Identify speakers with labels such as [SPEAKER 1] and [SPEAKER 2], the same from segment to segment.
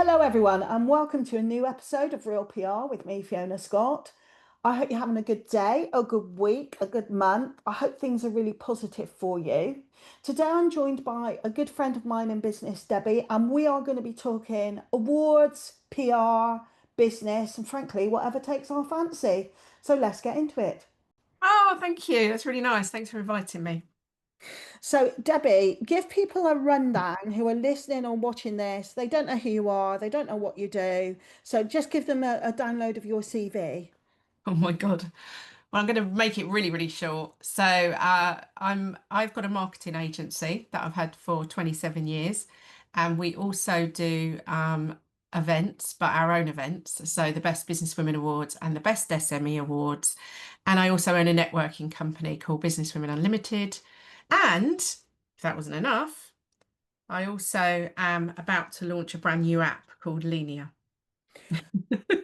[SPEAKER 1] Hello, everyone, and welcome to a new episode of Real PR with me, Fiona Scott. I hope you're having a good day, a good week, a good month. I hope things are really positive for you. Today, I'm joined by a good friend of mine in business, Debbie, and we are going to be talking awards, PR, business, and frankly, whatever takes our fancy. So let's get into it.
[SPEAKER 2] Oh, thank you. That's really nice. Thanks for inviting me.
[SPEAKER 1] So, Debbie, give people a rundown who are listening or watching this. They don't know who you are, they don't know what you do. So, just give them a download of your CV.
[SPEAKER 2] Oh my God. Well, I'm going to make it really, really short. I've got a marketing agency that I've had for 27 years, and we also do events, but our own events. So the Best Businesswomen Awards and the Best SME Awards. And I also own a networking company called Businesswomen UnLtd. And if that wasn't enough, I also am about to launch a brand new app called Leanier.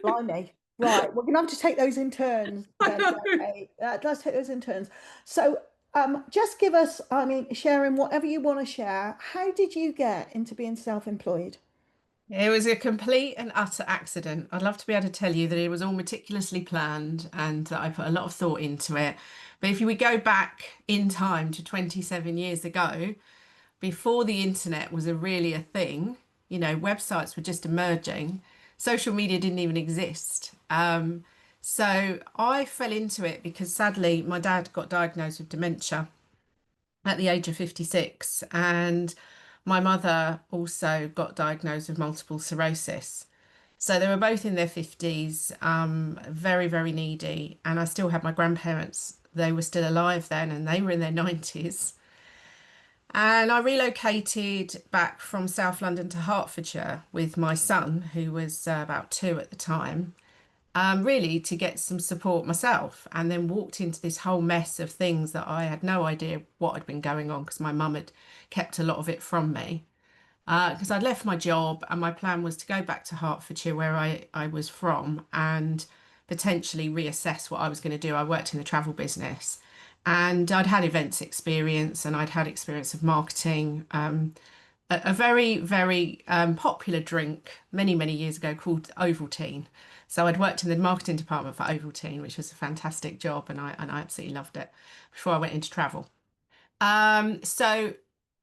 [SPEAKER 1] Blimey. Right, we're gonna have to take those in turns
[SPEAKER 2] I
[SPEAKER 1] then,
[SPEAKER 2] know.
[SPEAKER 1] Debbie. Let's take those in turns. So, just give us, sharing whatever you want to share. How did you get into being self-employed?
[SPEAKER 2] It was a complete and utter accident. I'd love to be able to tell you that it was all meticulously planned and that I put a lot of thought into it. But if we go back in time to 27 years ago, before the internet was really a thing, websites were just emerging. Social media didn't even exist. So I fell into it because sadly my dad got diagnosed with dementia at the age of 56, and my mother also got diagnosed with multiple sclerosis. So they were both in their 50s, very, very needy. And I still had my grandparents. They were still alive then and they were in their 90s. And I relocated back from South London to Hertfordshire with my son, who was about 2 at the time, really to get some support myself, and then walked into this whole mess of things that I had no idea what had been going on because my mum had kept a lot of it from me. Because I'd left my job and my plan was to go back to Hertfordshire, where I was from, and potentially reassess what I was going to do. I worked in the travel business and I'd had events experience and I'd had experience of marketing. A very, very popular drink many, many years ago called Ovaltine. So I'd worked in the marketing department for Ovaltine, which was a fantastic job, and I absolutely loved it before I went into travel. So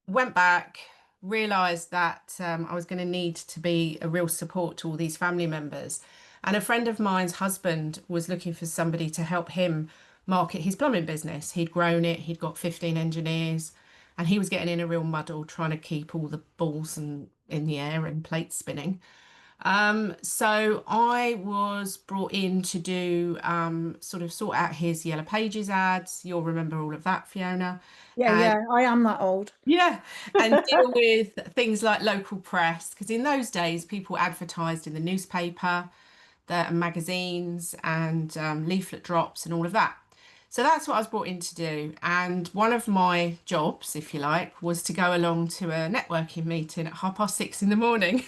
[SPEAKER 2] went back, realised that I was going to need to be a real support to all these family members. And a friend of mine's husband was looking for somebody to help him market his plumbing business. He'd grown it, he'd got 15 engineers, and he was getting in a real muddle trying to keep all the balls in the air and plates spinning. So I was brought in to do sort of sort out his Yellow Pages ads. You'll remember all of that, Fiona.
[SPEAKER 1] Yeah,
[SPEAKER 2] And
[SPEAKER 1] yeah, I am that old.
[SPEAKER 2] yeah, and deal with things like local press, because in those days people advertised in the newspaper, the magazines, and leaflet drops and all of that. So that's what I was brought in to do. And one of my jobs, if you like, was to go along to a networking meeting at 6:30 in the morning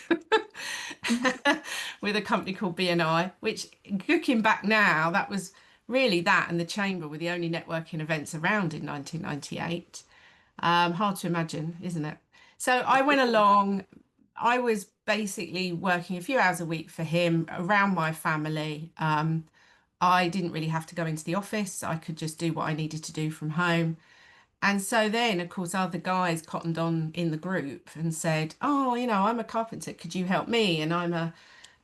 [SPEAKER 2] with a company called BNI, which looking back now, that was really that and the Chamber were the only networking events around in 1998. Hard to imagine, isn't it? So I went along. I was basically working a few hours a week for him around my family. I didn't really have to go into the office. I could just do what I needed to do from home. And so then, of course, other guys cottoned on in the group and said, "Oh, I'm a carpenter. Could you help me? And I'm a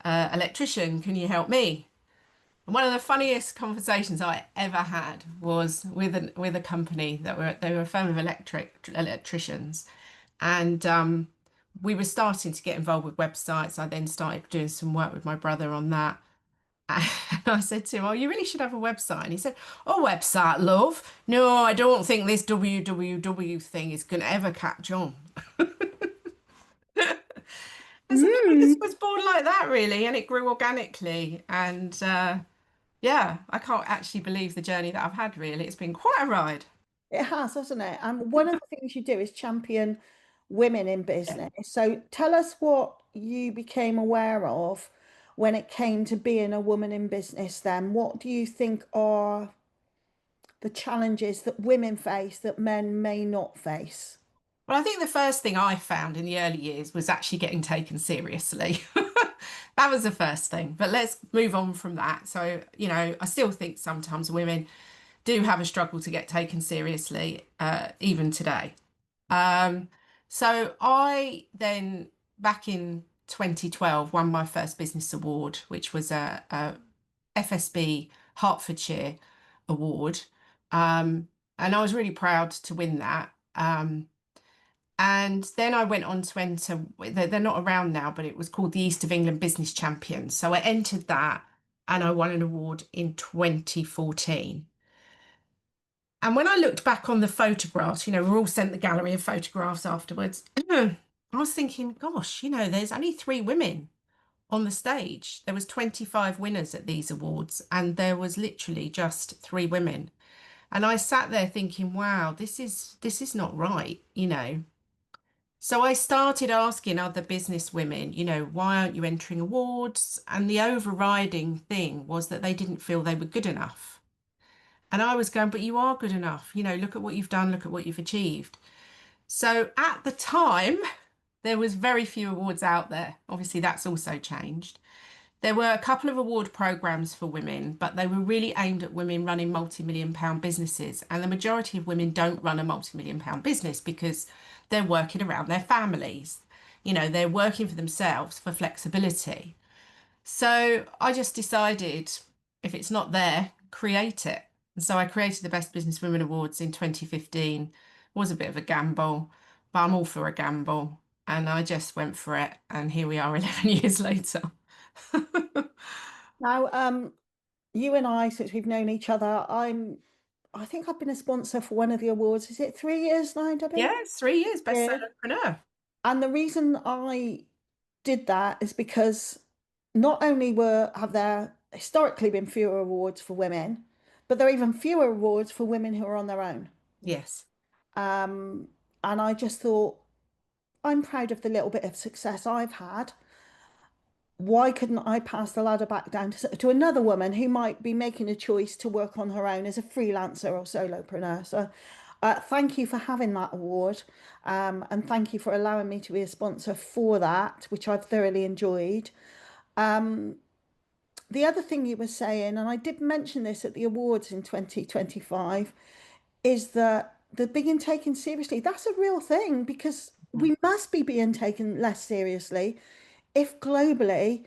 [SPEAKER 2] electrician. Can you help me?" And one of the funniest conversations I ever had was with a company they were a firm of electricians, and we were starting to get involved with websites. I then started doing some work with my brother on that. And I said to him, "Oh, you really should have a website." And he said, "Oh, website, love. No, I don't think this www thing is going to ever catch on." And so then we just
[SPEAKER 1] Mm.
[SPEAKER 2] was born like that, really, and it grew organically. And yeah, I can't actually believe the journey that I've had, really. It's been quite a ride.
[SPEAKER 1] It has, hasn't it? And one of the things you do is champion women in business. So tell us what you became aware of when it came to being a woman in business then. What do you think are the challenges that women face that men may not face?
[SPEAKER 2] Well, I think the first thing I found in the early years was actually getting taken seriously. That was the first thing. But let's move on from that. So, I still think sometimes women do have a struggle to get taken seriously, even today. Um, so I then, back in 2012, won my first business award, which was a FSB Hertfordshire award. And I was really proud to win that. And then I went on to enter, they're not around now, but it was called the East of England Business Champions. So I entered that and I won an award in 2014. And when I looked back on the photographs, we're all sent the gallery of photographs afterwards. I was thinking, gosh, there's only 3 women on the stage. There was 25 winners at these awards, and there was literally just 3 women. And I sat there thinking, wow, this is not right. So I started asking other business women, why aren't you entering awards? And the overriding thing was that they didn't feel they were good enough. And I was going, but you are good enough. Look at what you've done, look at what you've achieved. So at the time, there was very few awards out there. Obviously, that's also changed. There were a couple of award programs for women, but they were really aimed at women running multi-million pound businesses. And the majority of women don't run a multi-million pound business because they're working around their families. They're working for themselves for flexibility. So I just decided if it's not there, create it. And so I created the Best Businesswomen Awards in 2015. It was a bit of a gamble, but I'm all for a gamble. And I just went for it. And here we are 11 years later.
[SPEAKER 1] Now, you and I, since we've known each other, I think I've been a sponsor for one of the awards. Is it 3 years now,
[SPEAKER 2] Yeah,
[SPEAKER 1] Debbie?
[SPEAKER 2] it's 3 years, best
[SPEAKER 1] Yeah.
[SPEAKER 2] entrepreneur.
[SPEAKER 1] And the reason I did that is because not only have there historically been fewer awards for women, but there are even fewer awards for women who are on their own.
[SPEAKER 2] Yes.
[SPEAKER 1] Um, and I just thought, I'm proud of the little bit of success I've had. Why couldn't I pass the ladder back down to another woman who might be making a choice to work on her own as a freelancer or solopreneur? So, thank you for having that award, and thank you for allowing me to be a sponsor for that, which I've thoroughly enjoyed. The other thing you were saying, and I did mention this at the awards in 2025, is that the being taken seriously, that's a real thing because
[SPEAKER 2] Mhm.
[SPEAKER 1] we must be being taken less seriously if globally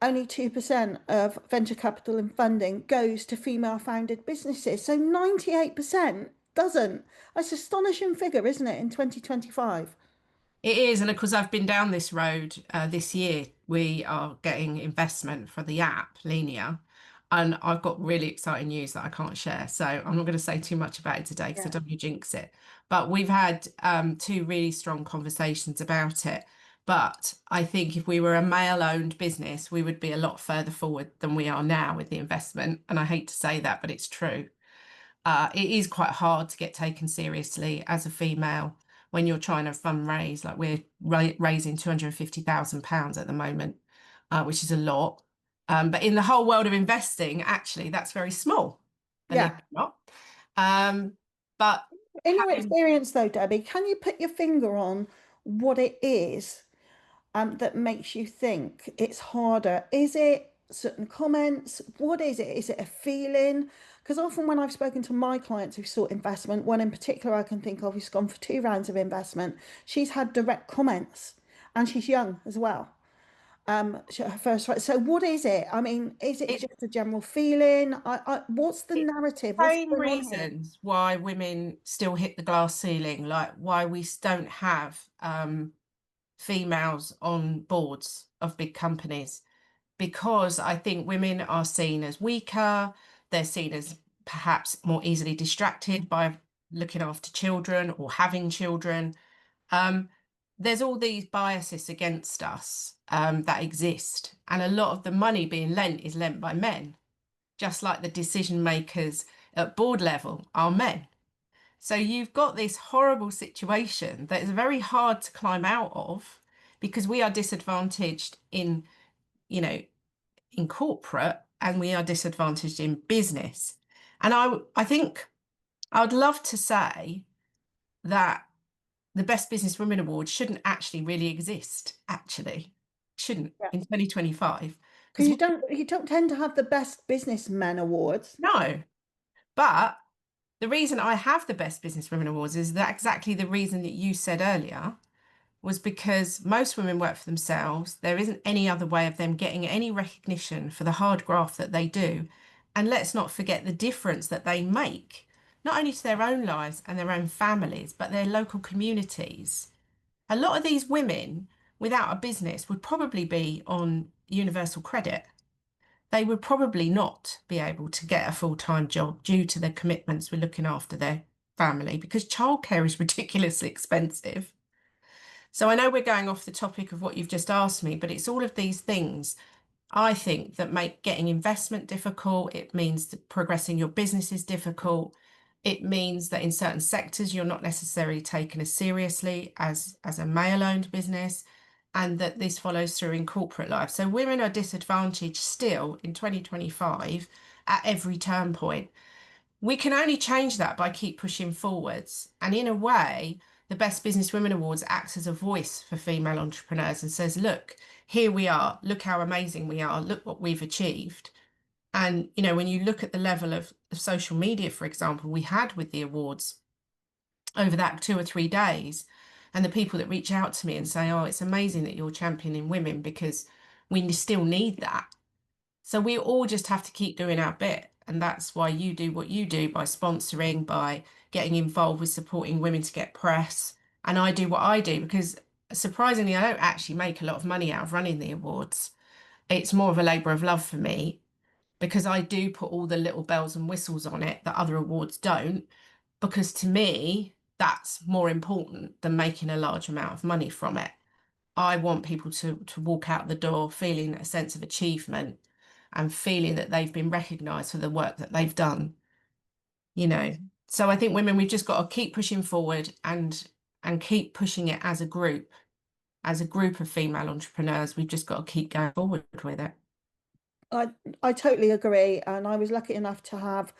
[SPEAKER 1] only 2% of venture capital and funding goes to female founded businesses. So 98% doesn't. That's an astonishing figure, isn't it, in 2025?
[SPEAKER 2] It is, and of course, I've been down this road this year. We are getting investment for the app Leanier, and I've got really exciting news that I can't share. So I'm not going to say too much about it today because I
[SPEAKER 1] Yeah.
[SPEAKER 2] don't want to jinx it. But we've had 2 really strong conversations about it. But I think if we were a male-owned business, we would be a lot further forward than we are now with the investment. And I hate to say that, but it's true. It is quite hard to get taken seriously as a female when you're trying to fundraise. Like we're raising £250,000 at the moment, which is a lot. But in the whole world of investing, actually, that's very small, believe it
[SPEAKER 1] Yeah.
[SPEAKER 2] or not. But
[SPEAKER 1] In your
[SPEAKER 2] having
[SPEAKER 1] experience, though, Debbie, can you put your finger on what it is that makes you think it's harder? Is it certain comments? What is it? Is it a feeling? Because often when I've spoken to my clients who've sought investment, one in particular I can think of who's gone for 2 rounds of investment, she's had direct comments and she's young as well. Her first right. So what is it? I mean, is it
[SPEAKER 2] it,
[SPEAKER 1] just a general feeling? What's the
[SPEAKER 2] it's
[SPEAKER 1] narrative?
[SPEAKER 2] the
[SPEAKER 1] What's
[SPEAKER 2] same
[SPEAKER 1] going on here?
[SPEAKER 2] reasons why women still hit the glass ceiling, like why we don't have females on boards of big companies, because I think women are seen as weaker, they're seen as perhaps more easily distracted by looking after children or having children. Um, there's all these biases against us that exist, and a lot of the money being lent is lent by men, just like the decision makers at board level are men. So you've got this horrible situation that is very hard to climb out of because we are disadvantaged you know, in corporate and we are disadvantaged in business. And I think I'd love to say that the Best Business Women Award shouldn't actually really exist, actually. shouldn't
[SPEAKER 1] Yeah.
[SPEAKER 2] in 2025.
[SPEAKER 1] Because
[SPEAKER 2] Because
[SPEAKER 1] you don't tend to have the best businessmen awards.
[SPEAKER 2] no, but the reason I have the Best Businesswomen Awards is that exactly the reason that you said earlier was because most women work for themselves. There isn't any other way of them getting any recognition for the hard graft that they do. And let's not forget the difference that they make, not only to their own lives and their own families, but their local communities. A lot of these women without a business would probably be on universal credit. They would probably not be able to get a full-time job due to their commitments with looking after their family because childcare is ridiculously expensive. So I know we're going off the topic of what you've just asked me, but it's all of these things I think that make getting investment difficult. It means that progressing your business is difficult. It means that in certain sectors you're not necessarily taken as seriously as a male-owned business, and that this follows through in corporate life. So women are disadvantaged still in 2025 at every turn point. We can only change that by keep pushing forwards. And in a way, the Best Businesswomen Awards acts as a voice for female entrepreneurs and says, look, here we are. Look how amazing we are. Look what we've achieved. And, when you look at the level of social media, for example, we had with the awards over that 2 or 3 days, and the people that reach out to me and say, oh, it's amazing that you're championing women because we still need that. So we all just have to keep doing our bit. And that's why you do what you do by sponsoring, by getting involved with supporting women to get press. And I do what I do because surprisingly, I don't actually make a lot of money out of running the awards. It's more of a labour of love for me because I do put all the little bells and whistles on it that other awards don't. Because to me, that's more important than making a large amount of money from it. I want people to walk out the door feeling a sense of achievement and feeling that they've been recognised for the work that they've done, you know. So I think women, we've just got to keep pushing forward and keep pushing it as a group of female entrepreneurs. We've just got to keep going forward with it.
[SPEAKER 1] I I totally agree, and I was lucky enough to have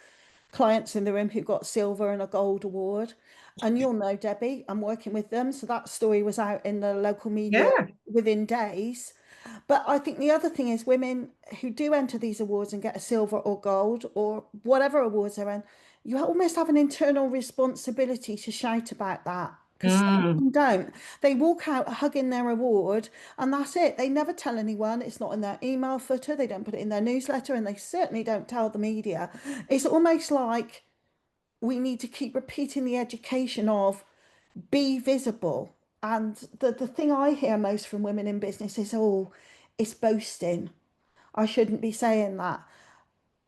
[SPEAKER 1] clients in the room who got silver and a gold award. And you'll know, Debbie, I'm working with them, so that story was out in the local media
[SPEAKER 2] Yeah.
[SPEAKER 1] within days. But I think the other thing is women who do enter these awards and get a silver or gold or whatever awards they're in, you almost have an internal responsibility to shout about that. Because some of
[SPEAKER 2] Mm.
[SPEAKER 1] them don't. They walk out hugging their award and that's it. They never tell anyone. It's not in their email footer. They don't put it in their newsletter and they certainly don't tell the media. It's almost like we need to keep repeating the education of be visible. And the thing I hear most from women in business is, oh, it's boasting. I shouldn't be saying that.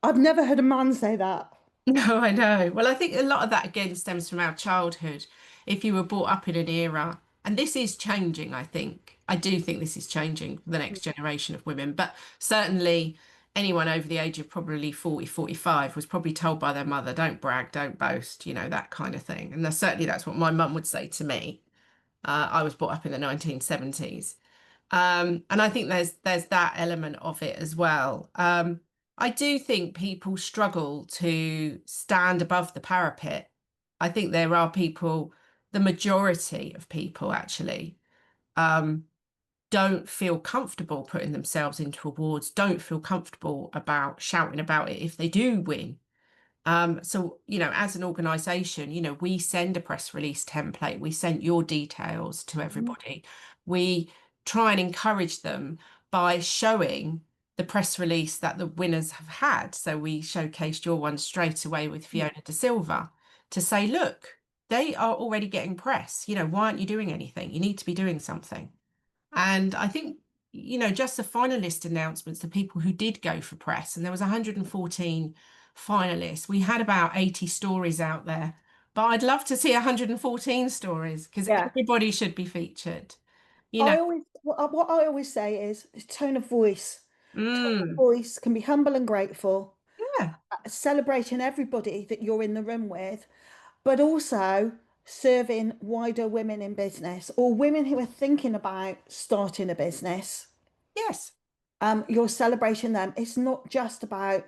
[SPEAKER 1] I've never heard a man say that.
[SPEAKER 2] No, I know. Well, I think a lot of that again stems from our childhood. If you were brought up in an era, and this is changing, I think. I do think this is changing for the next generation of women, but certainly anyone over the age of probably 40, 45 was probably told by their mother, don't brag, don't boast, that kind of thing. And certainly that's what my mum would say to me. I was brought up in the 1970s. And I think there's that element of it as well. I do think people struggle to stand above the parapet. I think there are people, the majority of people actually, um, don't feel comfortable putting themselves into awards, don't feel comfortable about shouting about it if they do win. So, as an organization, we send a press release template, we sent your details to
[SPEAKER 1] Mhm.
[SPEAKER 2] everybody. We try and encourage them by showing the press release that the winners have had. So we showcased your one straight away with
[SPEAKER 1] Yeah.
[SPEAKER 2] Fiona De Silva to say, look, they are already getting press. Why aren't you doing anything? You need to be doing something. And I think, just the finalist announcements, the people who did go for press, and there was 114 finalists. We had about 80 stories out there, but I'd love to see 114 stories because
[SPEAKER 1] Yeah.
[SPEAKER 2] everybody should be featured. You know,
[SPEAKER 1] What I always say is tone of voice. Tone of
[SPEAKER 2] mm,
[SPEAKER 1] voice can be humble and grateful,
[SPEAKER 2] yeah,
[SPEAKER 1] celebrating everybody that you're in the room with, but also serving wider women in business or women who are thinking about starting a business.
[SPEAKER 2] yes,
[SPEAKER 1] You're celebrating them. It's not just about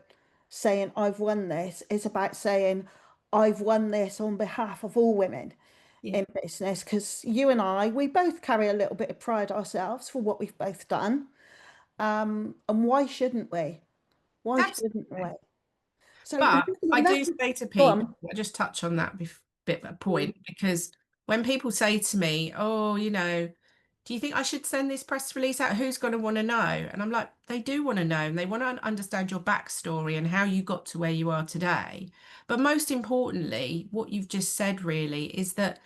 [SPEAKER 1] saying I've won this, it's about saying I've won this on behalf of all women.
[SPEAKER 2] Yeah,
[SPEAKER 1] in business, because you and I, we both carry a little bit of pride ourselves for what we've both done. And why shouldn't we? Why shouldn't we?
[SPEAKER 2] absolutely.
[SPEAKER 1] So
[SPEAKER 2] But I
[SPEAKER 1] let's
[SPEAKER 2] do say to
[SPEAKER 1] go
[SPEAKER 2] people,
[SPEAKER 1] on.
[SPEAKER 2] I just touch on that bit of a point, because when people say to me, oh, do you think I should send this press release out? Who's going to want to know? And I'm like, they do want to know, and they want to understand your backstory and how you got to where you are today. But most importantly, what you've just said really is that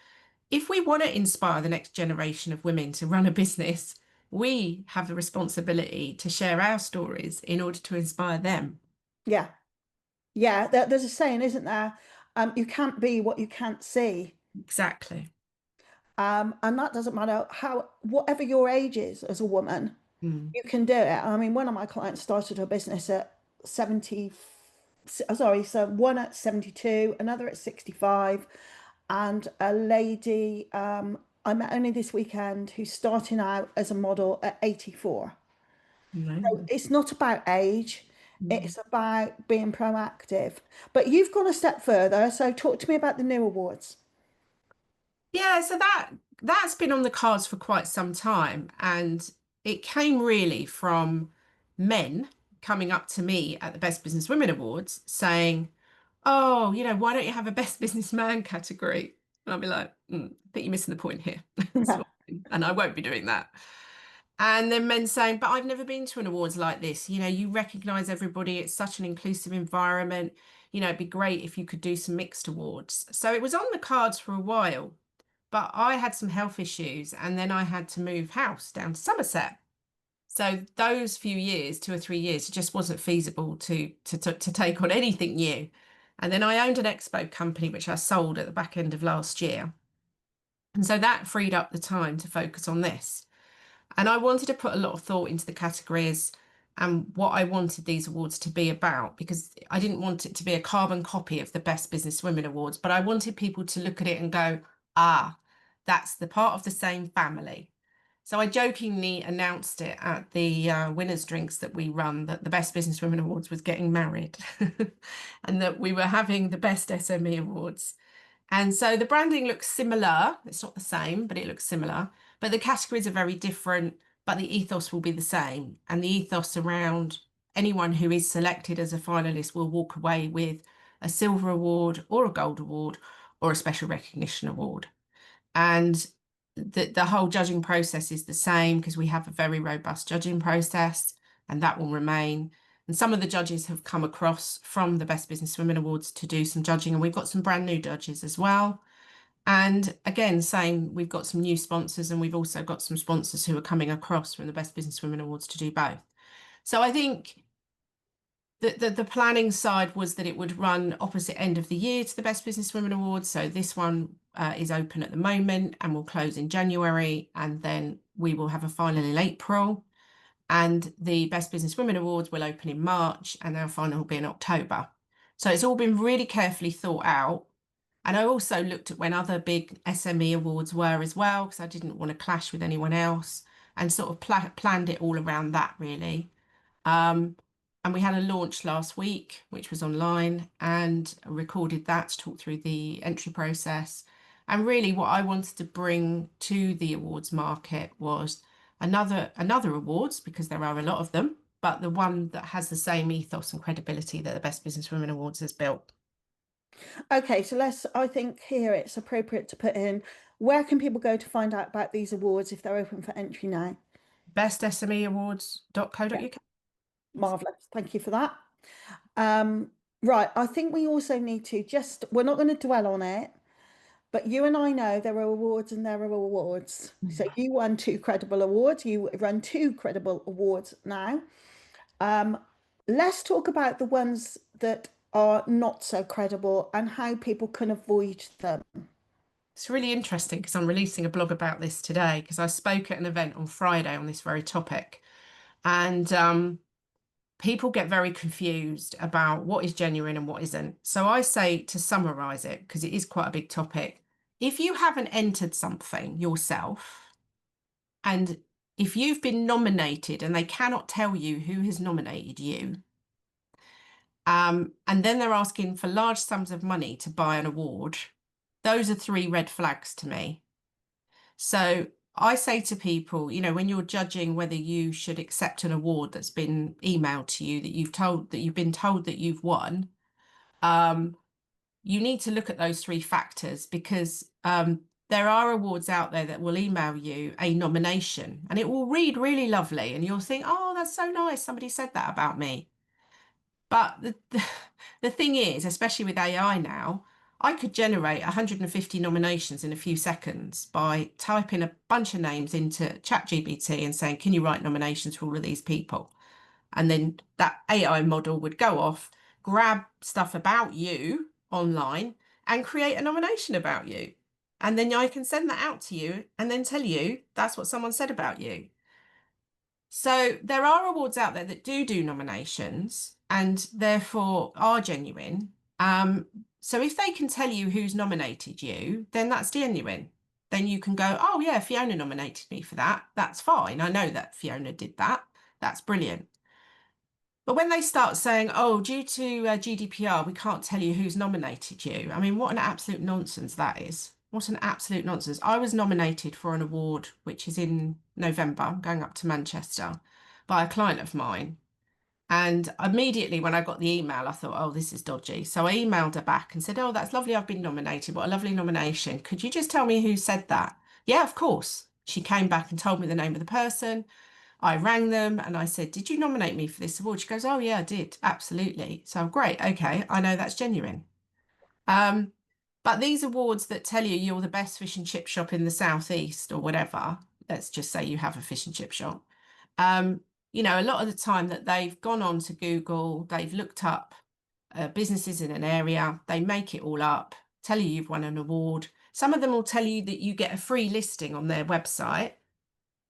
[SPEAKER 2] if we want to inspire the next generation of women to run a business, we have the responsibility to share our stories in order to inspire them.
[SPEAKER 1] Yeah. Yeah, there's a saying, isn't there? You can't be what you can't see.
[SPEAKER 2] Exactly.
[SPEAKER 1] And that doesn't matter whatever your age is as a woman,
[SPEAKER 2] Mm.
[SPEAKER 1] you can do it. I mean, one of my clients started her business at 70, sorry, so one at 72, another at 65, and a lady I met only this weekend who's starting out as a model at 84. So
[SPEAKER 2] Amazing.
[SPEAKER 1] it's not about age,
[SPEAKER 2] Mm.
[SPEAKER 1] it's about being proactive. But you've gone a step further, so talk to me about the new awards.
[SPEAKER 2] Yeah, so that's been on the cards for quite some time, and it came really from men coming up to me at the Best Businesswomen Awards saying, "Oh, why don't you have a Best Businessman category?" And I'll be like, "I think you're missing the point here." That's
[SPEAKER 1] Yeah.
[SPEAKER 2] what- and I won't be doing that. And then men saying, "But I've never been to an awards like this. You recognize everybody. It's such an inclusive environment. It'd be great if you could do some mixed awards." So it was on the cards for a while. But I had some health issues, and then I had to move house down to Somerset. So those few years, 2 or 3 years, it just wasn't feasible to take on anything new. And then I owned an expo company, which I sold at the back end of last year. And so that freed up the time to focus on this. And I wanted to put a lot of thought into the categories and what I wanted these awards to be about, because I didn't want it to be a carbon copy of the Best Business Women Awards, but I wanted people to look at it and go, ah, that's the part of the same family. So I jokingly announced it at the winners' drinks that we run, that the Best Business Women Awards was getting married and that we were having the Best SME Awards. And so the branding looks similar. It's not the same, but it looks similar. But the categories are very different, but the ethos will be the same. And the ethos around anyone who is selected as a finalist will walk away with a silver award or a gold award or a special recognition award. And the whole judging process is the same because we have a very robust judging process, and that will remain. And some of the judges have come across from the Best Business Women Awards to do some judging, and we've got some brand new judges as well. And again, same, we've got some new sponsors, and we've also got some sponsors who are coming across from the Best Business Women Awards to do both. So I think the planning side was that it would run opposite end of the year to the Best Business Women Awards. So this one is open at the moment and will close in January, and then we will have a final in April. And the Best Business Women Awards will open in March, and our final will be in October. So it's all been really carefully thought out. And I also looked at when other big SME awards were as well, because I didn't want to clash with anyone else, and sort of planned it all around that really. Um, and we had a launch last week, which was online, and recorded that to talk through the entry process. And really, what I wanted to bring to the awards market was another awards, because there are a lot of them, but the one that has the same ethos and credibility that the Best Business Women Awards has built.
[SPEAKER 1] Okay, so I think here it's appropriate to put in where can people go to find out about these awards if they're open for entry now?
[SPEAKER 2] BestSMEAwards.co.uk.
[SPEAKER 1] Yeah, marvelous. Thank you for that. Right, I think we also need to we're not going to dwell on it, but you and I know there are awards and there are awards. So
[SPEAKER 2] Mm.
[SPEAKER 1] you won two credible awards, you run two credible awards now. Um, let's talk about the ones that are not so credible and how people can avoid them.
[SPEAKER 2] It's really interesting because I'm releasing a blog about this today, because I spoke at an event on Friday on this very topic. And people get very confused about what is genuine and what isn't. So I say, to summarize it, because it is quite a big topic, if you haven't entered something yourself, and if you've been nominated and they cannot tell you who has nominated you, and then they're asking for large sums of money to buy an award, Those are three red flags to me. So I say to people, when you're judging whether you should accept an award that's been emailed to you, that you've been told that you've won, um, you need to look at those three factors, because there are awards out there that will email you a nomination and it will read really lovely and you'll think, oh, that's so nice, somebody said that about me. But the thing is, especially with AI now, I could generate 150 nominations in a few seconds by typing a bunch of names into ChatGPT and saying, can you write nominations for all of these people? And then that AI model would go off, grab stuff about you online and create a nomination about you. And then I can send that out to you and then tell you that's what someone said about you. So there are awards out there that do nominations and therefore are genuine. So if they can tell you who's nominated you, then that's genuine. Then you can go, oh yeah, Fiona nominated me for that. That's fine. I know that Fiona did that. That's brilliant. But when they start saying, oh, due to GDPR, we can't tell you who's nominated you. I mean, what an absolute nonsense that is. What an absolute nonsense. I was nominated for an award, which is in November. I'm going up to Manchester, by a client of mine. And immediately when I got the email, I thought, oh, this is dodgy. So I emailed her back and said, oh, that's lovely. I've been nominated. What a lovely nomination. Could you just tell me who said that? Yeah, of course. She came back and told me the name of the person. I rang them and I said, did you nominate me for this award? She goes, oh, yeah, I did. Absolutely. So great. Okay. I know that's genuine. Um, but these awards that tell you you're the best fish and chip shop in the Southeast or whatever, let's just say you have a fish and chip shop. Um, a lot of the time that they've gone on to Google, they've looked up businesses in an area, they make it all up, tell you you've won an award. Some of them will tell you that you get a free listing on their website.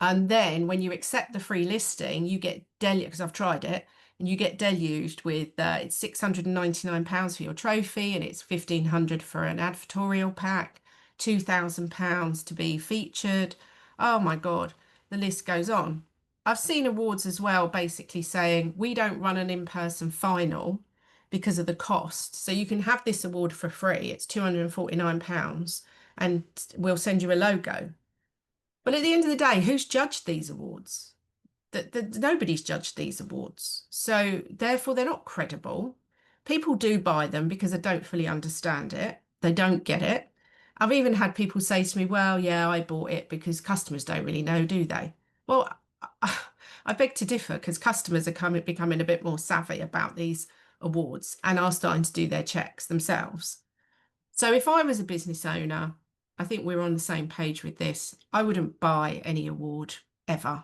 [SPEAKER 2] And then when you accept the free listing, you get deluged, because I've tried it, and you get deluged with it's £699 for your trophy, and it's 1,500 for an advertorial pack, £2,000 to be featured. Oh my God, the list goes on. I've seen awards as well, basically saying we don't run an in-person final because of the cost. So you can have this award for free. It's £249, and we'll send you a logo. But at the end of the day, who's judged these awards? Nobody's judged these awards. So therefore, they're not credible. People do buy them because they don't fully understand it. They don't get it. I've even had people say to me, well, yeah, I bought it because customers don't really know, do they? Well, I beg to differ, because customers are becoming a bit more savvy about these awards and are starting to do their checks themselves. So if I was a business owner, I think we're on the same page with this. I wouldn't buy any award ever.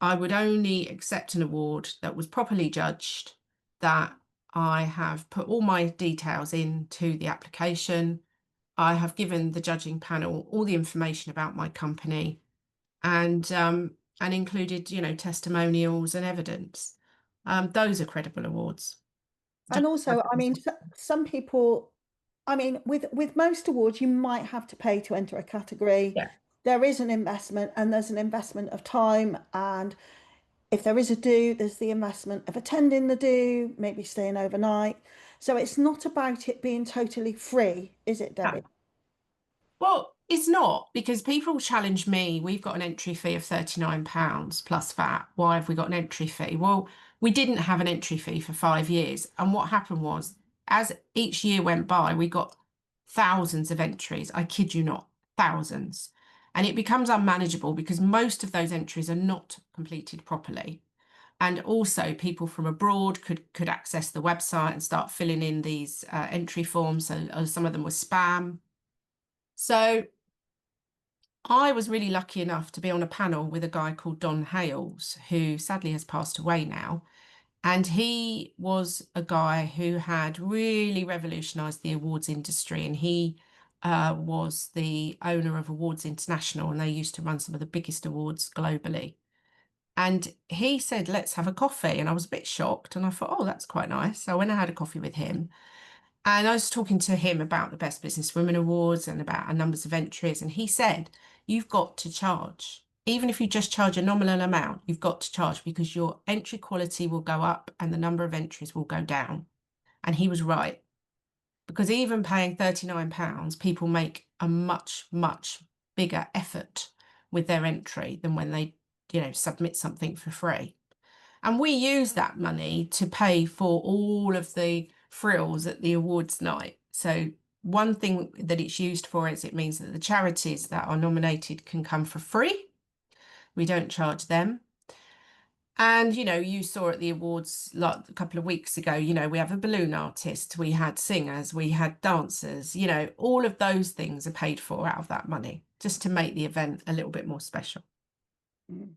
[SPEAKER 2] I would only accept an award that was properly judged, that I have put all my details into the application. I have given the judging panel all the information about my company, and included, testimonials and evidence. Those are credible awards.
[SPEAKER 1] And also, I mean, some people, I mean, with most awards, you might have to pay to enter a category.
[SPEAKER 2] Yeah.
[SPEAKER 1] There is an investment, and there's an investment of time. And if there is a do, there's the investment of attending the do, maybe staying overnight. So it's not about it being totally free, is it, Debbie?
[SPEAKER 2] Well, it's not, because people challenge me. We've got an entry fee of £39 plus VAT. Why have we got an entry fee? Well, we didn't have an entry fee for 5 years. And what happened was, as each year went by, we got thousands of entries. I kid you not, thousands. And it becomes unmanageable because most of those entries are not completed properly. And also people from abroad could access the website and start filling in these entry forms. So some of them were spam. So I was really lucky enough to be on a panel with a guy called Don Hales, who sadly has passed away now. And he was a guy who had really revolutionized the awards industry. And he was the owner of Awards International, and they used to run some of the biggest awards globally. And he said, let's have a coffee. And I was a bit shocked. And I thought, oh, that's quite nice. So I went and had a coffee with him. And I was talking to him about the Best Businesswomen Awards and about our numbers of entries. And he said, you've got to charge. Even if you just charge a nominal amount, you've got to charge, because your entry quality will go up and the number of entries will go down. And he was right, because even paying £39, people make a much, much bigger effort with their entry than when they, submit something for free. And we use that money to pay for all of the frills at the awards night. So one thing that it's used for is it means that the charities that are nominated can come for free. We don't charge them. And, you saw at the awards like a couple of weeks ago, we have a balloon artist, we had singers, we had dancers, all of those things are paid for out of that money, just to make the event a little bit more special.
[SPEAKER 1] Mm.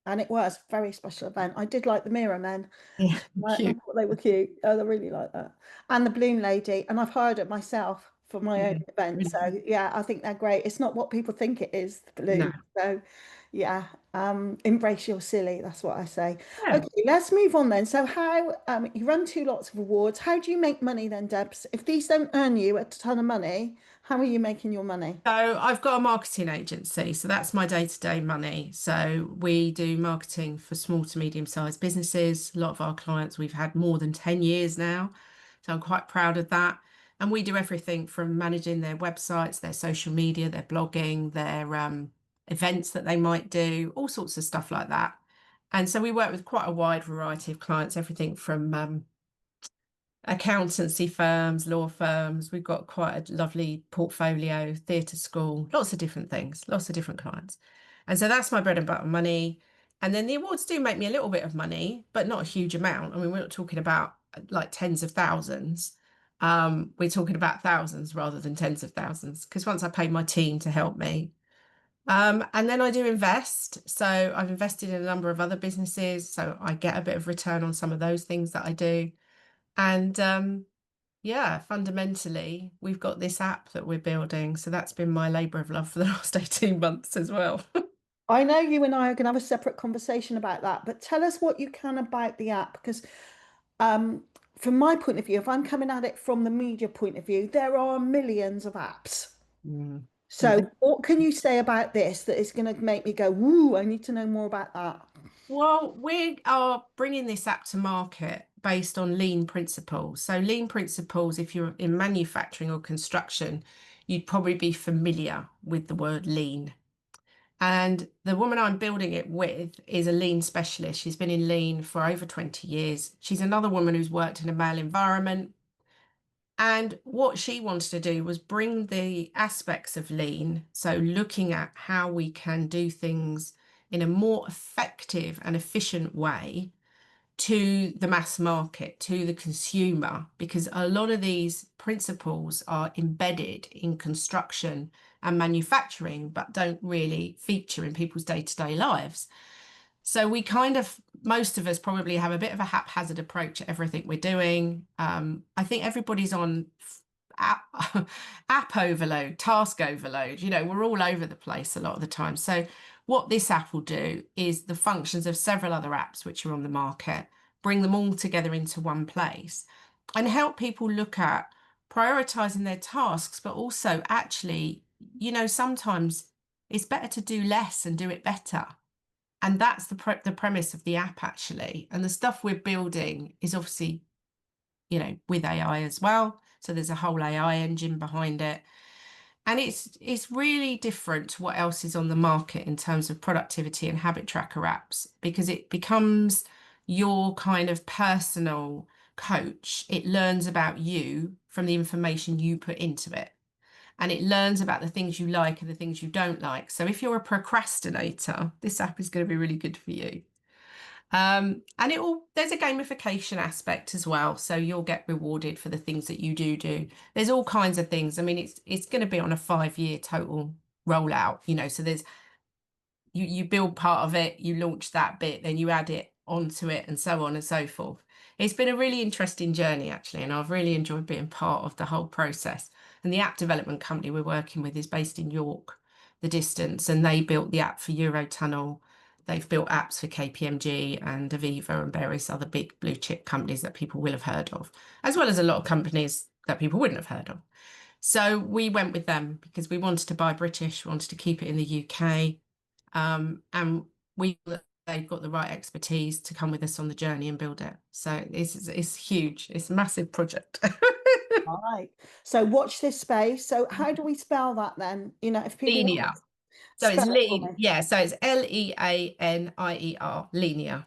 [SPEAKER 1] And it was a very special event. I did like the Mirror Men.
[SPEAKER 2] Yeah,
[SPEAKER 1] I
[SPEAKER 2] cute.
[SPEAKER 1] thought they were cute. Oh, I really like that. And the Balloon Lady. And I've hired it myself for my
[SPEAKER 2] Yeah,
[SPEAKER 1] own event.
[SPEAKER 2] really.
[SPEAKER 1] So yeah, I think they're great. It's not what people think it is, the
[SPEAKER 2] No.
[SPEAKER 1] balloon. So yeah, embrace your silly. That's what I say.
[SPEAKER 2] Yeah.
[SPEAKER 1] Okay, let's move on then. So how you run two lots of awards. How do you make money then, Debs? If these don't earn you a ton of money, how are you making your money?
[SPEAKER 2] So I've got a marketing agency, so that's my day-to-day money. So we do marketing for small to medium-sized businesses. A lot of our clients we've had more than 10 years now. So I'm quite proud of that. And we do everything from managing their websites, their social media, their blogging, their events that they might do, all sorts of stuff like that. And so we work with quite a wide variety of clients, everything from accountancy firms, law firms. We've got quite a lovely portfolio, theatre school, lots of different things, lots of different clients. And so that's my bread and butter money. And then the awards do make me a little bit of money, but not a huge amount. I mean, we're not talking about like tens of thousands. We're talking about thousands rather than tens of thousands, because once I pay my team to help me. And then I do invest. So I've invested in a number of other businesses. So I get a bit of return on some of those things that I do. And yeah, fundamentally, we've got this app that we're building. So that's been my labor of love for the last 18 months as well.
[SPEAKER 1] I know you and I are going to have a separate conversation about that, but tell us what you can about the app because um, from my point of view, if I'm coming at it from the media point of view, there are millions of apps.
[SPEAKER 2] Mm.
[SPEAKER 1] So, what can you say about this that is going to make me go, woo, I need to know more about that?
[SPEAKER 2] Well, we are bringing this app to market based on lean principles. So, lean principles, if you're in manufacturing or construction, you'd probably be familiar with the word lean. And the woman I'm building it with is a lean specialist. She's been in lean for over 20 years. She's another woman who's worked in a male environment. And what she wanted to do was bring the aspects of lean, so looking at how we can do things in a more effective and efficient way to the mass market, to the consumer, because a lot of these principles are embedded in construction and manufacturing, but don't really feature in people's day-to-day lives. So we kind of, most of us probably have a bit of a haphazard approach at everything we're doing. I think everybody's on app, app overload, task overload. We're all over the place a lot of the time. So what this app will do is the functions of several other apps which are on the market, bring them all together into one place and help people look at prioritizing their tasks, but also actually, sometimes it's better to do less and do it better. And that's the premise of the app, actually. And the stuff we're building is obviously, with AI as well. So there's a whole AI engine behind it. And it's really different to what else is on the market in terms of productivity and habit tracker apps, because it becomes your kind of personal coach. It learns about you from the information you put into it. And it learns about the things you like and the things you don't like. So if you're a procrastinator, this app is going to be really good for you. And there's a gamification aspect as well. So you'll get rewarded for the things that you do. There's all kinds of things. I mean, it's going to be on a 5-year total rollout, so there's you build part of it, you launch that bit, then you add it onto it, and so on and so forth. It's been a really interesting journey, actually, and I've really enjoyed being part of the whole process. And the app development company we're working with is based in York, the distance, and they built the app for Eurotunnel. They've built apps for KPMG and Aviva and various other big blue chip companies that people will have heard of, as well as a lot of companies that people wouldn't have heard of. So we went with them because we wanted to buy British, we wanted to keep it in the UK. And they've got the right expertise to come with us on the journey and build it. So it's huge. It's a massive project.
[SPEAKER 1] Right. So watch this space. So how do we spell that then? If people want
[SPEAKER 2] Linear.
[SPEAKER 1] to
[SPEAKER 2] So it's
[SPEAKER 1] spell it for
[SPEAKER 2] lean.
[SPEAKER 1] me.
[SPEAKER 2] Yeah. So it's Leanier. Linear.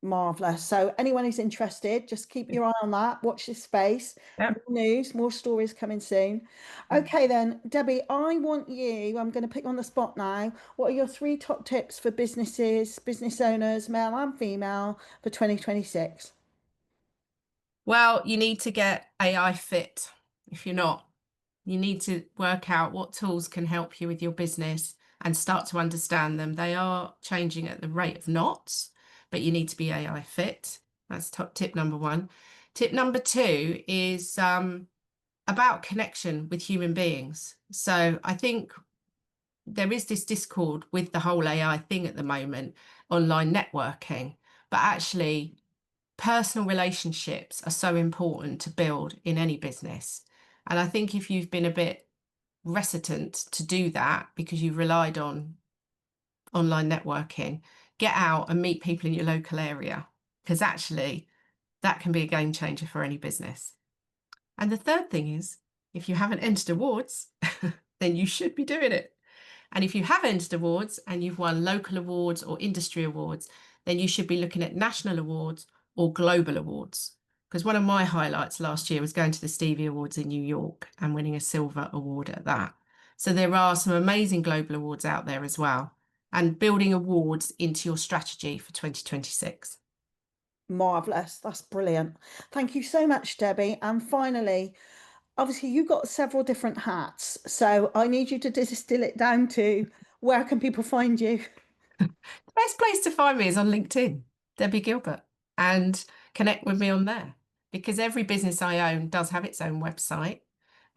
[SPEAKER 1] Marvelous. So anyone who's interested, just keep your eye on that. Watch this space. More
[SPEAKER 2] Yep.
[SPEAKER 1] news, more stories coming soon. Okay, then, Debbie, I'm going to put you on the spot now. What are your three top tips for businesses, business owners, male and female, for 2026?
[SPEAKER 2] Well, you need to get AI fit. If you're not, you need to work out what tools can help you with your business and start to understand them. They are changing at the rate of knots, but you need to be AI fit. That's top tip number one. Tip number two is about connection with human beings. So I think there is this discord with the whole AI thing at the moment, online networking, but actually personal relationships are so important to build in any business. And I think if you've been a bit reticent to do that because you've relied on online networking, get out and meet people in your local area, because actually that can be a game changer for any business. And the third thing is, if you haven't entered awards, then you should be doing it. And if you have entered awards and you've won local awards or industry awards, then you should be looking at national awards or global awards. Because one of my highlights last year was going to the Stevie Awards in New York and winning a silver award at that. So there are some amazing global awards out there as well, and building awards into your strategy for 2026.
[SPEAKER 1] Marvelous. That's brilliant. Thank you so much, Debbie. And finally, obviously, you've got several different hats. So I need you to distill it down to where can people find you?
[SPEAKER 2] The best place to find me is on LinkedIn, Debbie Gilbert, and connect with me on there because every business I own does have its own website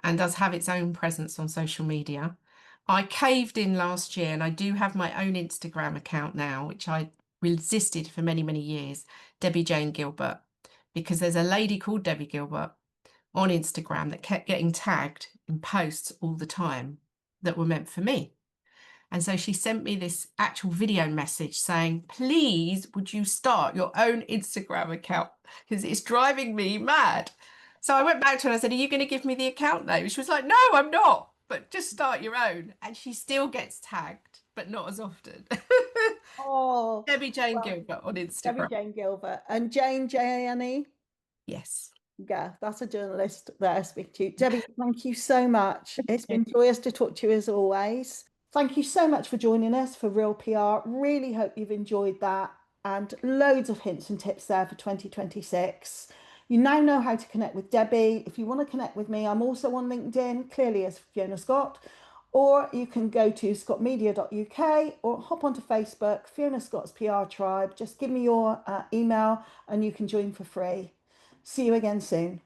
[SPEAKER 2] and does have its own presence on social media. I caved in last year and I do have my own Instagram account now, which I resisted for many, many years, Debbie Jane Gilbert, because there's a lady called Debbie Gilbert on Instagram that kept getting tagged in posts all the time that were meant for me. And so she sent me this actual video message saying, please, would you start your own Instagram account? Because it's driving me mad. So I went back to her and I said, are you going to give me the account name? She was like, no, I'm not, but just start your own. And she still gets tagged, but not as often.
[SPEAKER 1] Oh,
[SPEAKER 2] Debbie Jane
[SPEAKER 1] well,
[SPEAKER 2] Gilbert on
[SPEAKER 1] Debbie
[SPEAKER 2] Instagram.
[SPEAKER 1] Jane Gilbert and Jane, Jane.
[SPEAKER 2] Yes.
[SPEAKER 1] Yeah, that's a journalist there speak to you. Debbie, thank you so much. It's been joyous to talk to you as always. Thank you so much for joining us for Real PR. Really hope you've enjoyed that and loads of hints and tips there for 2026. You now know how to connect with Debbie. If you want to connect with me, I'm also on LinkedIn, clearly as Fiona Scott, or you can go to scottmedia.uk or hop onto Facebook, Fiona Scott's PR Tribe. Just give me your email and you can join for free. See you again soon.